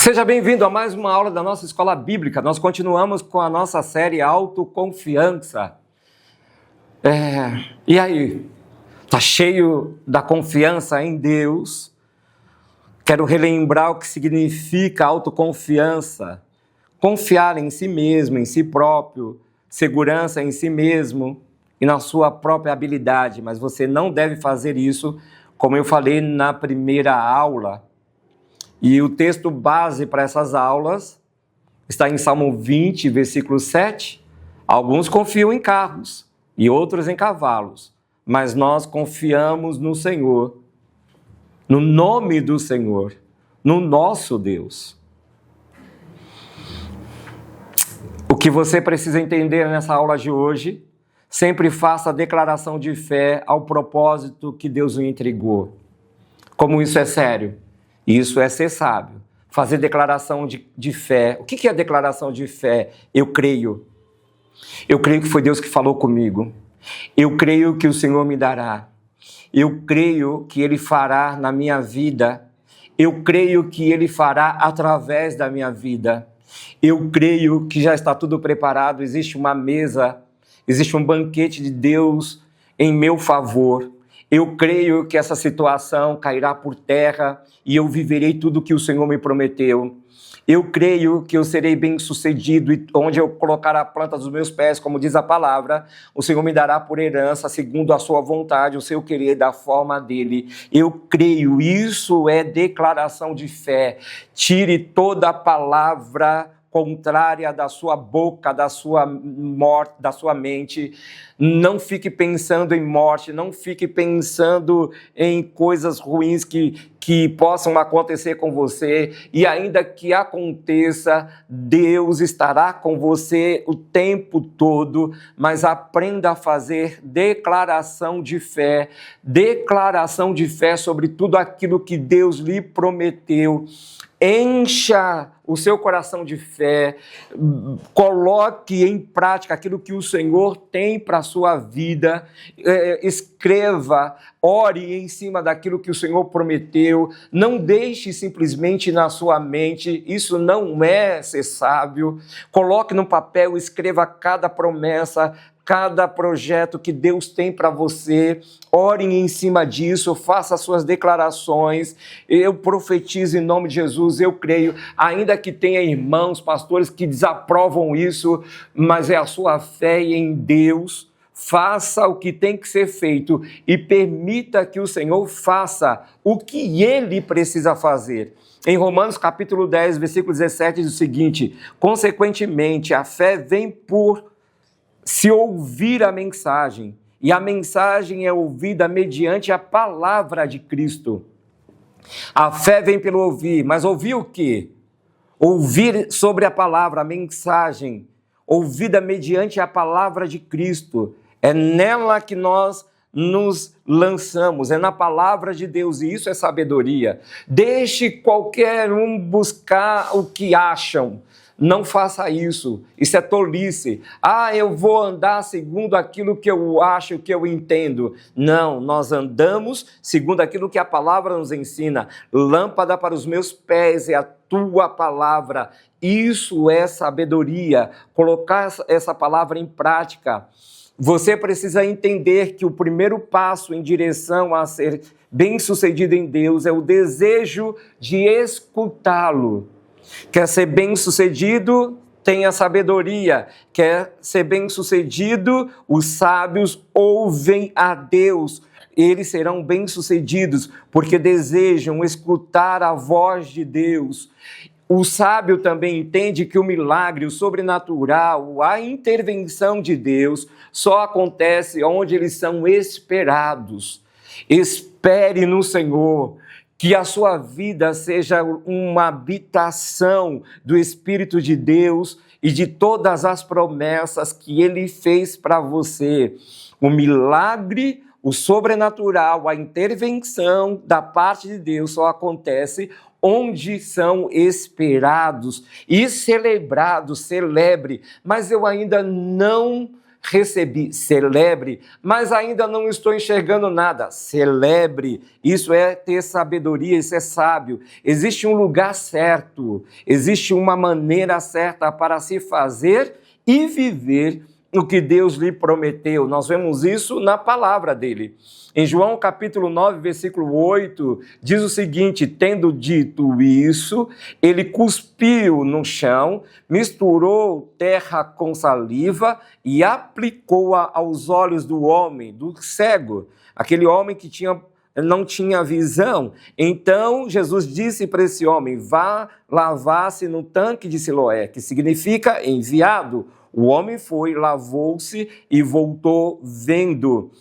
Seja bem-vindo a mais uma aula da nossa escola bíblica. Nós continuamos com a nossa série Autoconfiança. E aí? Tá cheio da confiança em Deus? Quero relembrar o que significa autoconfiança. Confiar em si mesmo, em si próprio, segurança em si mesmo e na sua própria habilidade. Mas você não deve fazer isso, como eu falei na primeira aula. E o texto base para essas aulas está em Salmo 20, versículo 7. Alguns confiam em carros e outros em cavalos, mas nós confiamos no Senhor, no nome do Senhor, no nosso Deus. O que você precisa entender nessa aula de hoje, sempre faça a declaração de fé ao propósito que Deus lhe entregou. Como isso é sério? Isso é ser sábio. Fazer declaração de fé. O que é declaração de fé? Eu creio. Eu creio que foi Deus que falou comigo. Eu creio que o Senhor me dará. Eu creio que Ele fará na minha vida. Eu creio que Ele fará através da minha vida. Eu creio que já está tudo preparado. Existe uma mesa, existe um banquete de Deus em meu favor. Eu creio que essa situação cairá por terra e eu viverei tudo o que o Senhor me prometeu. Eu creio que eu serei bem-sucedido e onde eu colocar a planta dos meus pés, como diz a palavra, o Senhor me dará por herança, segundo a sua vontade, o seu querer, da forma dele. Eu creio, isso é declaração de fé. Tire toda a palavra contrária da sua boca, da sua morte, da sua mente. Não fique pensando em morte, não fique pensando em coisas ruins que possam acontecer com você. E ainda que aconteça, Deus estará com você o tempo todo, mas aprenda a fazer declaração de fé sobre tudo aquilo que Deus lhe prometeu. Encha o seu coração de fé, coloque em prática aquilo que o Senhor tem para a sua vida, escreva, ore em cima daquilo que o Senhor prometeu, não deixe simplesmente na sua mente, isso não é ser sábio. Coloque no papel, escreva cada promessa, cada projeto que Deus tem para você, ore em cima disso, faça as suas declarações. Eu profetizo em nome de Jesus, eu creio, ainda que tenha irmãos, pastores que desaprovam isso, mas é a sua fé em Deus. Faça o que tem que ser feito e permita que o Senhor faça o que Ele precisa fazer. Em Romanos capítulo 10, versículo 17, diz o seguinte: consequentemente, a fé vem por se ouvir a mensagem, e a mensagem é ouvida mediante a palavra de Cristo. A fé vem pelo ouvir, mas ouvir o quê? Ouvir sobre a palavra, a mensagem, ouvida mediante a palavra de Cristo. É nela que nós nos lançamos, é na palavra de Deus, e isso é sabedoria. Deixe qualquer um buscar o que acham. Não faça isso, isso é tolice. Eu vou andar segundo aquilo que eu acho, que eu entendo. Não, nós andamos segundo aquilo que a palavra nos ensina. Lâmpada para os meus pés é a tua palavra. Isso é sabedoria, colocar essa palavra em prática. Você precisa entender que o primeiro passo em direção a ser bem-sucedido em Deus é o desejo de escutá-lo. Quer ser bem-sucedido? Tenha sabedoria. Quer ser bem-sucedido? Os sábios ouvem a Deus. Eles serão bem-sucedidos porque desejam escutar a voz de Deus. O sábio também entende que o milagre, o sobrenatural, a intervenção de Deus só acontece onde eles são esperados. Espere no Senhor. Que a sua vida seja uma habitação do Espírito de Deus e de todas as promessas que Ele fez para você. O milagre, o sobrenatural, a intervenção da parte de Deus só acontece onde são esperados e celebrados. Celebre, mas eu ainda não recebi, celebre, mas ainda não estou enxergando nada, celebre. Isso é ter sabedoria, isso é sábio. Existe um lugar certo, existe uma maneira certa para se fazer e viver o que Deus lhe prometeu. Nós vemos isso na palavra dele. Em João capítulo 9, versículo 8, diz o seguinte: tendo dito isso, ele cuspiu no chão, misturou terra com saliva e aplicou-a aos olhos do homem, do cego, aquele homem que não tinha visão. Então Jesus disse para esse homem: vá lavar-se no tanque de Siloé, que significa enviado. O homem foi, lavou-se e voltou vendo.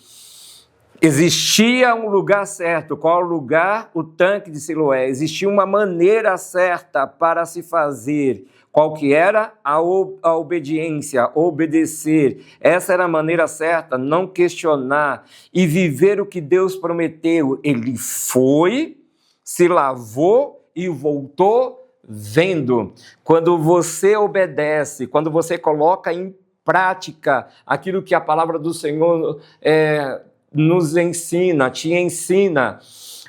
Existia um lugar certo. Qual é o lugar? O tanque de Siloé. Existia uma maneira certa para se fazer. Qual que era? A obediência, obedecer. Essa era a maneira certa, não questionar e viver o que Deus prometeu. Ele foi, se lavou e voltou vendo. Quando você obedece, quando você coloca em prática aquilo que a palavra do Senhor nos ensina, te ensina,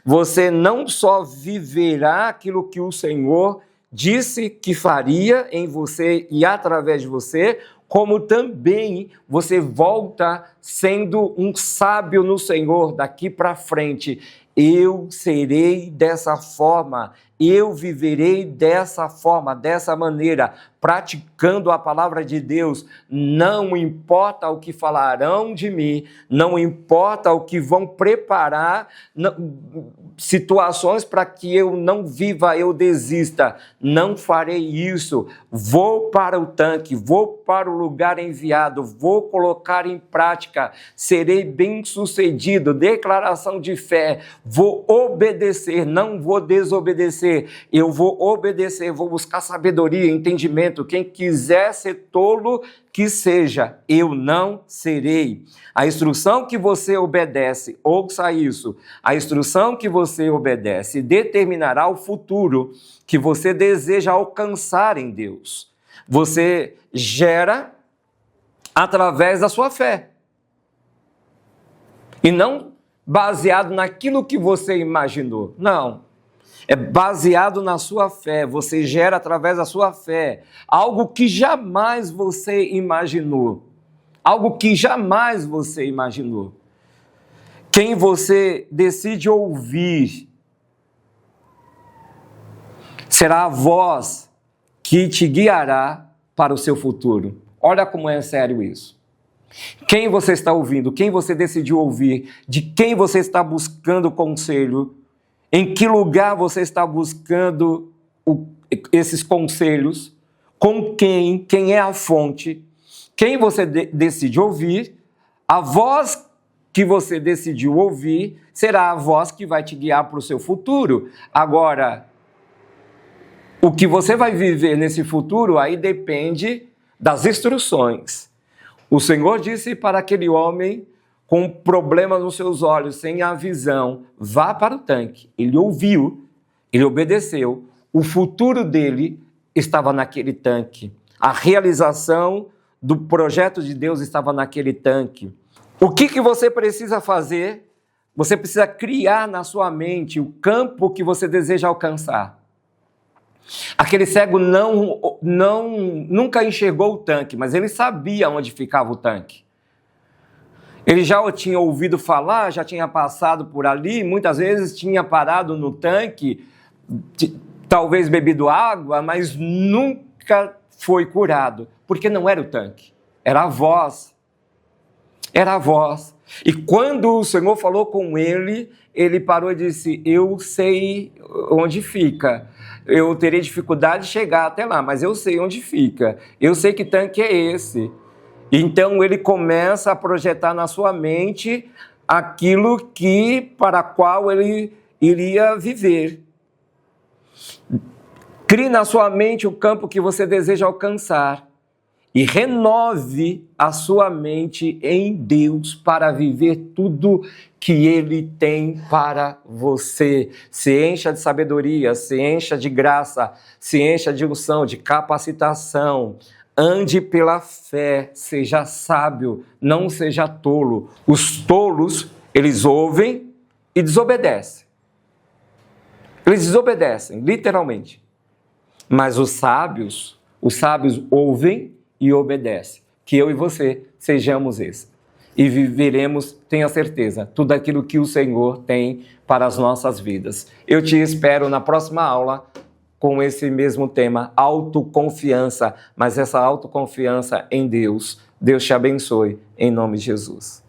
você não só viverá aquilo que o Senhor disse que faria em você e através de você, como também você volta sendo um sábio no Senhor daqui para frente. Eu serei dessa forma, eu viverei dessa forma, dessa maneira, praticando a palavra de Deus. Não importa o que falarão de mim, não importa o que vão preparar, situações para que eu não viva, eu desista. Não farei isso. Vou para o tanque, vou para o lugar enviado, vou colocar em prática, serei bem-sucedido. Declaração de fé. Vou obedecer, não vou desobedecer. Eu vou obedecer, vou buscar sabedoria, entendimento. Quem quiser ser tolo, que seja, eu não serei. A instrução que você obedece, ouça isso, a instrução que você obedece determinará o futuro que você deseja alcançar em Deus. Você gera através da sua fé. E não baseado naquilo que você imaginou. Não. É baseado na sua fé. Você gera através da sua fé algo que jamais você imaginou. Algo que jamais você imaginou. Quem você decide ouvir será a voz que te guiará para o seu futuro. Olha como é sério isso. Quem você está ouvindo, quem você decidiu ouvir, de quem você está buscando conselho, em que lugar você está buscando esses conselhos, com quem é a fonte, quem você decide ouvir, a voz que você decidiu ouvir será a voz que vai te guiar para o seu futuro. Agora, o que você vai viver nesse futuro aí depende das instruções. O Senhor disse para aquele homem com problema nos seus olhos, sem a visão, vá para o tanque. Ele ouviu, ele obedeceu. O futuro dele estava naquele tanque. A realização do projeto de Deus estava naquele tanque. O que você precisa fazer? Você precisa criar na sua mente o campo que você deseja alcançar. Aquele cego nunca enxergou o tanque, mas ele sabia onde ficava o tanque. Ele já o tinha ouvido falar, já tinha passado por ali, muitas vezes tinha parado no tanque, talvez bebido água, mas nunca foi curado, porque não era o tanque, era a voz. Era a voz. E quando o Senhor falou com ele, ele parou e disse: eu sei onde fica. Eu terei dificuldade de chegar até lá, mas eu sei onde fica. Eu sei que tanque é esse. Então ele começa a projetar na sua mente aquilo para qual ele iria viver. Crie na sua mente o campo que você deseja alcançar e renove a sua mente em Deus para viver tudo que Ele tem para você. Se encha de sabedoria, se encha de graça, se encha de unção, de capacitação. ande pela fé, seja sábio, não seja tolo. Os tolos, eles ouvem e desobedecem. Eles desobedecem, literalmente. Mas os sábios ouvem e obedecem. Que eu e você sejamos esses. E viveremos, tenha certeza, tudo aquilo que o Senhor tem para as nossas vidas. Eu te espero na próxima aula com esse mesmo tema, autoconfiança, mas essa autoconfiança em Deus. Deus te abençoe, em nome de Jesus.